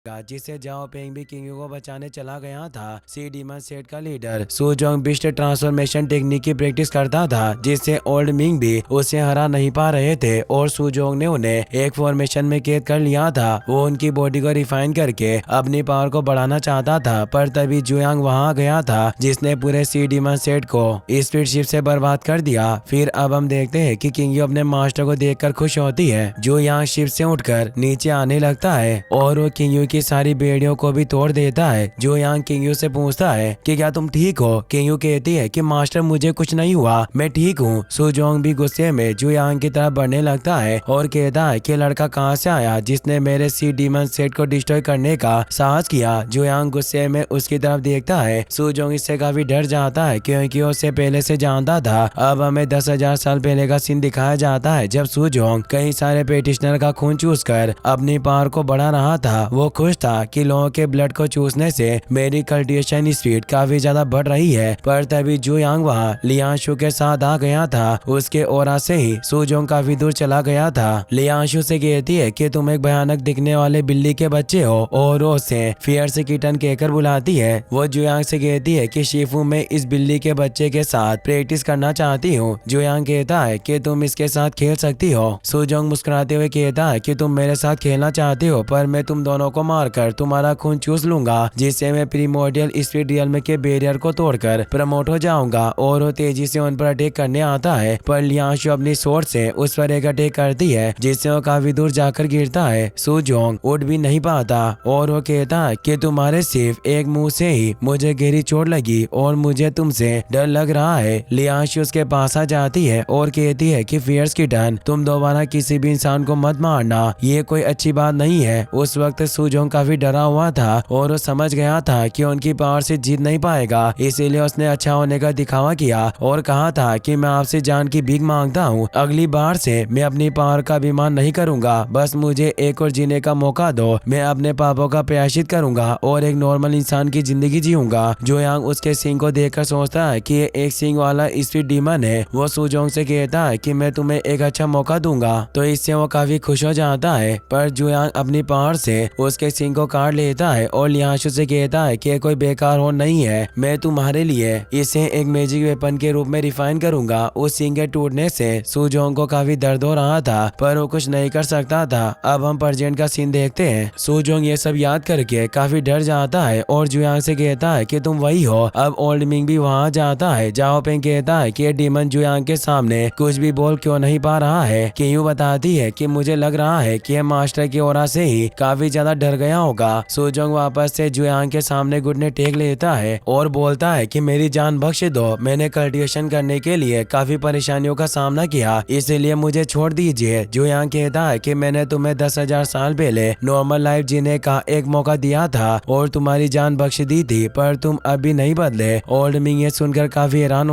जिससे जाओ पेंग भी किंग को बचाने चला गया था। सी डीमन सेट का लीडर सुजोंग बिस्ट ट्रांसफॉर्मेशन टेक्निक की प्रैक्टिस करता था, जिससे ओल्ड मिंग भी उसे हरा नहीं पा रहे थे और सुजोंग ने उन्हें एक फॉर्मेशन में कैद कर लिया था। वो उनकी बॉडी को रिफाइन करके अपनी पावर को बढ़ाना चाहता था, पर तभी जुयांग वहां आ गया था, जिसने पूरे सी डीमन सेट को स्पीड शिप से बर्बाद कर दिया। फिर अब हम देखते हैं कि किंग अपने मास्टर को देखकर खुश होती है। जुयांग शिप से उठकर नीचे आने लगता है और वो किंग की सारी बेड़ियों को भी तोड़ देता है। जुयांग किंग से पूछता है कि क्या तुम ठीक हो? किंग कहती है कि मास्टर मुझे कुछ नहीं हुआ, मैं ठीक हूँ। सुजोंग भी गुस्से में जुयांग की तरफ बढ़ने लगता है और कहता है कि लड़का कहाँ से आया जिसने मेरे सी डीमन सेट को डिस्ट्रॉय करने का साहस किया। जुयांग गुस्से में उसकी तरफ देखता है। सुजोंग इससे काफी डर जाता है क्योंकि उसे पहले से जानता था। अब हमें 10,000 साल पहले का सीन दिखाया जाता है, जब सुजोंग कई सारे पेटिशनर का खून चूसकर अपनी पावर को बढ़ा रहा था। वो खुश था कि लोगों के ब्लड को चूसने से मेरी कल्टिवेशन स्पीड काफी ज्यादा बढ़ रही है, पर तभी जुयांग वहाँ लियांशु के साथ आ गया था। उसके ओरा से ही सुजोंग काफी दूर चला गया था। लियांशु से कहती है कि तुम एक भयानक दिखने वाले बिल्ली के बच्चे हो और वो उसे फियर से किटन कहकर बुलाती है। वो जुयांग से कहती है कि शिफू मैं इस बिल्ली के बच्चे के साथ प्रैक्टिस करना चाहती हूँ। जुयांग कहता है कि तुम इसके साथ खेल सकती हो। सुजोंग मुस्कुराते हुए कहता है कि तुम मेरे साथ खेलना चाहती हो, पर मैं तुम दोनों को मारकर तुम्हारा खून चूस लूंगा, जिससे मैं प्रीमोर्डियल स्पीड रियल्म के बैरियर को तोड़कर प्रमोट हो जाऊंगा। और वो तेजी से उन पर अटैक करने आता है, पर लियांशु अपनी सोर्ड से उस पर एक अटैक करती है, जिससे वो काफी दूर जाकर गिरता है। सुजोंग उठ भी नहीं पाता और वो कहता है कि तुम्हारे सिर्फ एक मुंह से ही मुझे गहरी चोट लगी और मुझे तुमसे डर लग रहा है। लियांशु उसके पास आ जाती है और कहती है कि फियर्स किटन तुम दोबारा किसी भी इंसान को मत मारना, ये कोई अच्छी बात नहीं है। उस वक्त सुजोंग काफी डरा हुआ था और वो समझ गया था कि उनकी पावर से जीत नहीं पाएगा, इसीलिए उसने अच्छा होने का दिखावा किया और कहा था कि मैं आपसे जान की भीख मांगता हूँ, अगली बार से मैं अपनी पावर का अभिमान नहीं करूंगा, बस मुझे एक और जीने का मौका दो। मैं अपने पापों का प्रायश्चित करूंगा और एक नॉर्मल इंसान की जिंदगी जीऊंगा। जुयांग उसके सिंह को देखकर सोचता है कि ये एक सिंह वाला स्पीड डीमन है। वो सुजोंग से कहता है कि मैं तुम्हें एक अच्छा मौका दूंगा, तो इससे वो काफी खुश हो जाता है। पर जुयांग अपनी पावर से उसके सिंह को काट लेता है और लियांशु से कहता है कि कोई बेकार हो नहीं है, मैं तुम्हारे लिए इसे एक मैजिक वेपन के रूप में रिफाइन करूंगा। उस सिंह के टूटने से सुजोंग को काफी दर्द हो रहा था, पर वो कुछ नहीं कर सकता था। अब हम प्रेजेंट का सीन देखते हैं। सुजोंग ये सब याद करके काफी डर जाता है और जुयांग से कहता है कि तुम वही हो। अब ओल्ड मिंग भी वहाँ जाता है। जाओ पेंग कहता है कि डीमन जुयांग के सामने कुछ भी बोल क्यों नहीं पा रहा है। किंग बताती है कि मुझे लग रहा है कि मास्टर की ओर से ही काफी ज्यादा डर गया होगा। सुजोंग वापस से जुयांग के सामने घुटने टेक लेता है और बोलता है कि मेरी जान बख्श दो, मैंने कल्टिवेशन करने के लिए काफी परेशानियों का सामना किया, इसलिए मुझे छोड़ दीजिए। जुयांग कहता है कि मैंने तुम्हें 10,000 साल पहले नॉर्मल लाइफ जीने का एक मौका दिया था और तुम्हारी जान बख्श दी थी, पर तुम अभी नहीं बदले। ओल्ड मिंग ये सुनकर काफी हैरान